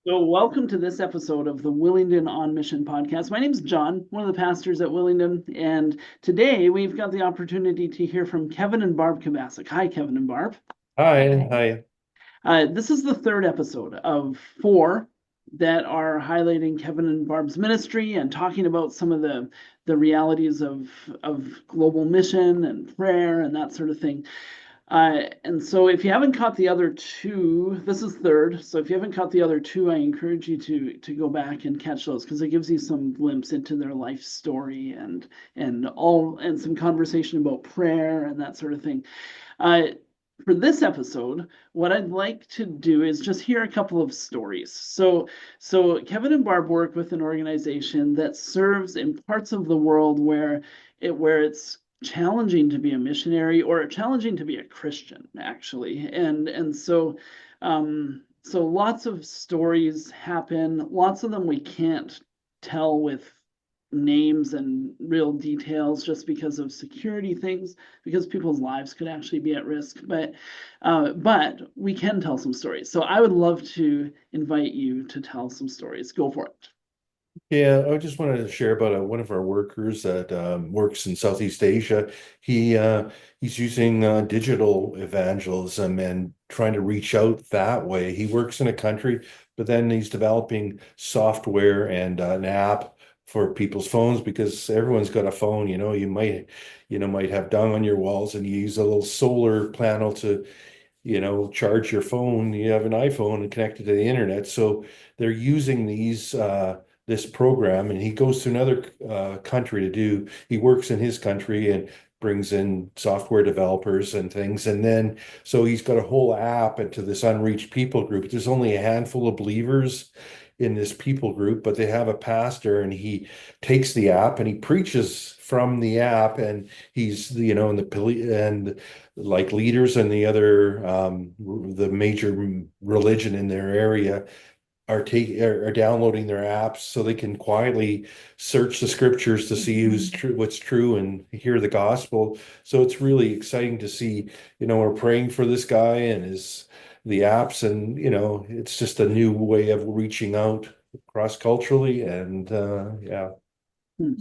So, welcome to this episode of the Willingdon on Mission podcast. My name is John, one of the pastors at Willingdon, and today we've got the opportunity to hear from Kevin and Barb Kabasic. Hi, Kevin and Barb. Hi, hi. This is the third episode of four that are highlighting Kevin and Barb's ministry and talking about some of the realities of global mission and prayer and that sort of thing. And so if you haven't caught the other two, this is third. So if you haven't caught the other two, I encourage you to go back and catch those because it gives you some glimpse into their life story and some conversation about prayer and that sort of thing. Uh, for this episode, what I'd like to do is just hear a couple of stories. So Kevin and Barb work with an organization that serves in parts of the world where it's challenging to be a missionary or challenging to be a Christian, actually. So lots of stories happen. Lots of them we can't tell with names and real details just because of security things, because people's lives could actually be at risk. But we can tell some stories. So I would love to invite you to tell some stories. Go for it. Yeah, I just wanted to share about one of our workers that works in Southeast Asia. He's using digital evangelism and trying to reach out that way. He works in a country, but then he's developing software and an app for people's phones because everyone's got a phone. You might have dung on your walls, and you use a little solar panel to charge your phone. You have an iPhone and connected to the internet. So they're using this program, and he goes to another country he works in his country and brings in software developers and things. And then, so he's got a whole app into this unreached people group. There's only a handful of believers in this people group, but they have a pastor, and he takes the app and he preaches from the app, and he's, and the police and like leaders and the major religion in their area are downloading their apps so they can quietly search the scriptures to see what's true and hear the gospel. So it's really exciting to see. We're praying for this guy and his the apps, and it's just a new way of reaching out cross culturally, and yeah. Hmm.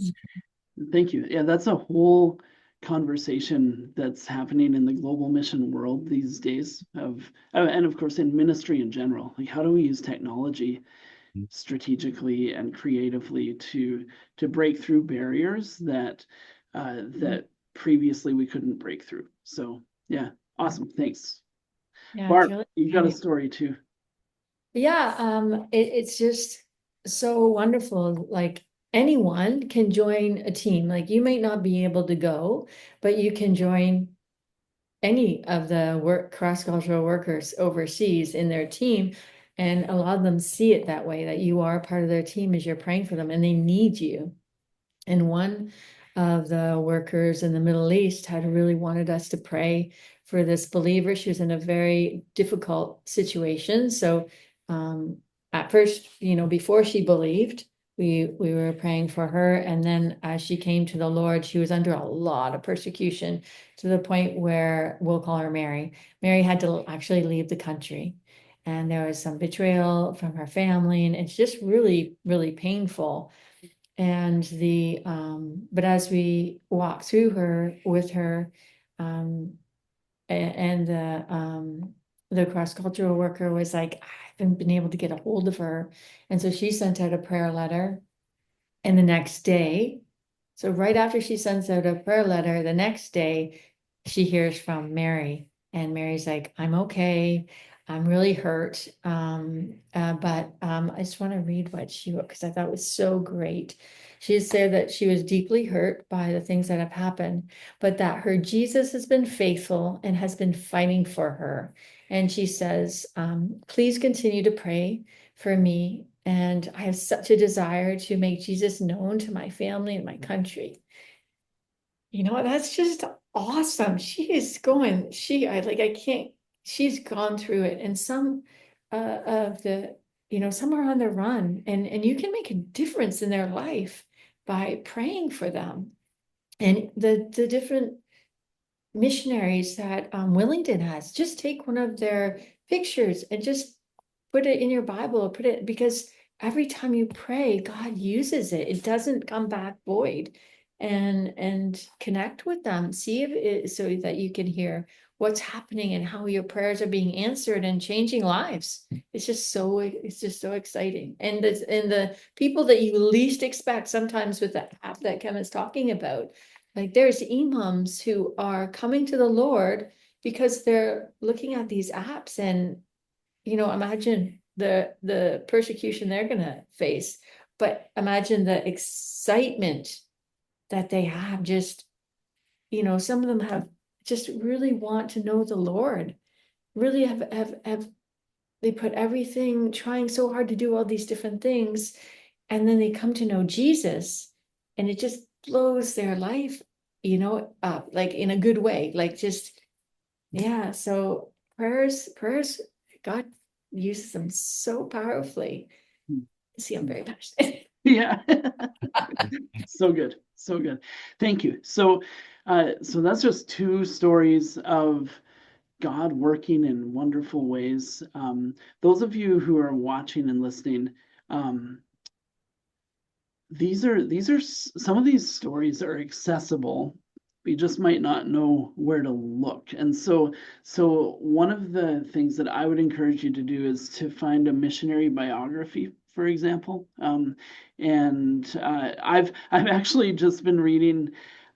Thank you. Yeah, that's a whole conversation that's happening in the global mission world these days and of course in ministry in general. Like how do we use technology strategically and creatively to break through barriers that previously we couldn't break through. So yeah, awesome. Thanks. Yeah, it's Barb, really you got a exciting. story too. Yeah, it's just so wonderful. Like anyone can join a team. Like you might not be able to go, but you can join any of the cross-cultural workers overseas in their team. And a lot of them see it that way, that you are part of their team as you're praying for them and they need you. And one of the workers in the Middle East had really wanted us to pray for this believer. She was in a very difficult situation. So at first, before she believed, we were praying for her. And then as she came to the Lord, she was under a lot of persecution to the point where we'll call her Mary. Mary had to actually leave the country. And there was some betrayal from her family. And it's just really, really painful. And but as we walked through her with her, um, and the cross-cultural worker was like, I haven't been able to get a hold of her. And so she sent out a prayer letter. And the next day, so right after she sends out a prayer letter, the next day she hears from Mary. And Mary's like, I'm okay. I'm really hurt. But I just want to read what she wrote because I thought it was so great. She said that she was deeply hurt by the things that have happened, but that her Jesus has been faithful and has been fighting for her. And she says, please continue to pray for me. And I have such a desire to make Jesus known to my family and my country. That's just awesome. She is going, I can't, she's gone through it. And some of some are on the run, and you can make a difference in their life by praying for them. And the different missionaries that Willingdon has, just take one of their pictures and just put it in your Bible, because every time you pray, God uses it. It doesn't come back void. And connect with them. See if it, so that you can hear what's happening and how your prayers are being answered and changing lives. It's just so exciting. And the people that you least expect, sometimes with the app that Kevin's talking about, like there's imams who are coming to the Lord because they're looking at these apps, and imagine the persecution they're gonna face, but imagine the excitement that they have. Just, some of them have just really want to know the Lord, really have they put everything, trying so hard to do all these different things, and then they come to know Jesus, and it just blows their life, up, like in a good way, like just, yeah. So prayers, God uses them so powerfully. See, I'm very passionate. Yeah. So good. So good. Thank you. So that's just two stories of God working in wonderful ways. Those of you who are watching and listening, these are some of these stories are accessible. We just might not know where to look. And so one of the things that I would encourage you to do is to find a missionary biography, for example. I've actually just been reading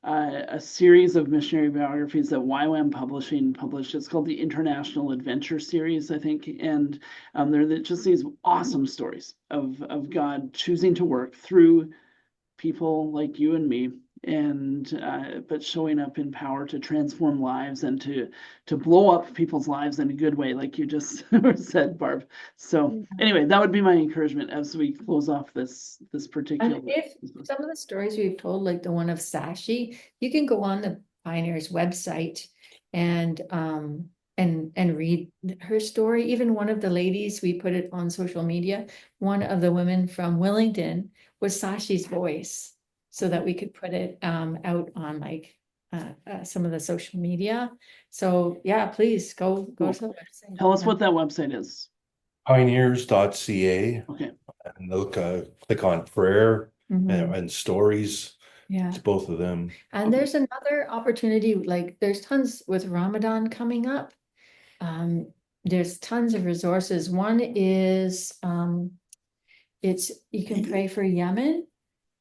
a series of missionary biographies that YWAM Publishing published. It's called the International Adventure Series, I think. And they're just these awesome stories of God choosing to work through people like you and me, and but showing up in power to transform lives and to blow up people's lives in a good way, like you just said, Barb. So anyway, that would be my encouragement as we close off this particular. And if some of the stories we've told, like the one of Sashi, you can go on the Pioneers website and read her story. Even one of the ladies, we put it on social media, one of the women from Willingdon was Sashi's voice, so that we could put it out on like some of the social media. So yeah, please go to the website. Tell us what that website is. Pioneers.ca. Okay. And look, click on prayer and stories. Yeah. It's both of them. And there's another opportunity, like there's tons with Ramadan coming up. There's tons of resources. One is you can pray for Yemen,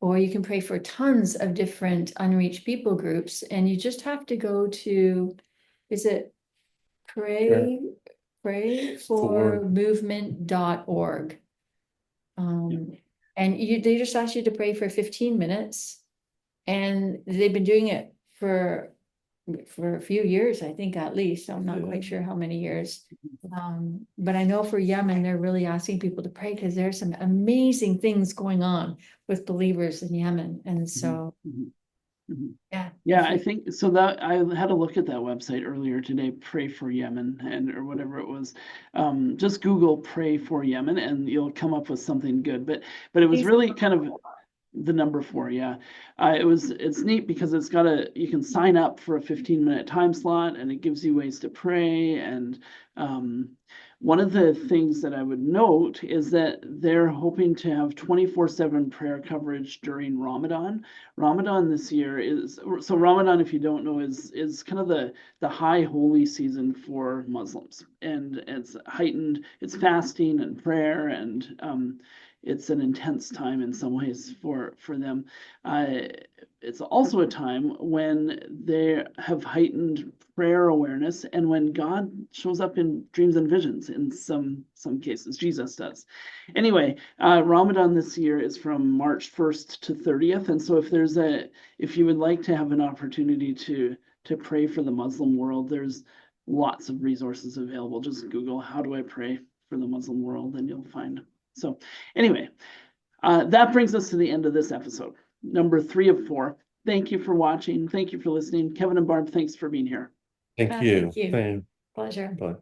or you can pray for tons of different unreached people groups, and you just have to go to, is it pray for movement.org. And they just ask you to pray for 15 minutes, and they've been doing it for a few years, I think, at least. I'm not quite sure how many years. But I know for Yemen, they're really asking people to pray because there's some amazing things going on with believers in Yemen. And so, yeah, I think so. That I had a look at that website earlier today, Pray for Yemen, or whatever it was. Just Google Pray for Yemen and you'll come up with something good. But it was really kind of the number 4. Yeah. It's neat because you can sign up for a 15-minute time slot, and it gives you ways to pray. And one of the things that I would note is that they're hoping to have 24/7 prayer coverage during Ramadan. Ramadan this year Ramadan, if you don't know, is kind of the high holy season for Muslims, and it's heightened. It's fasting and prayer, and it's an intense time in some ways for them. It's also a time when they have heightened prayer awareness, and when God shows up in dreams and visions in some cases. Jesus does. Anyway, Ramadan this year is from March 1st to 30th, and so if you would like to have an opportunity to pray for the Muslim world, there's lots of resources available. Just Google "how do I pray for the Muslim world" and you'll find. So anyway, that brings us to the end of this episode, number 3 of 4. Thank you for watching. Thank you for listening. Kevin and Barb, thanks for being here. Thank you. Pleasure. Bye.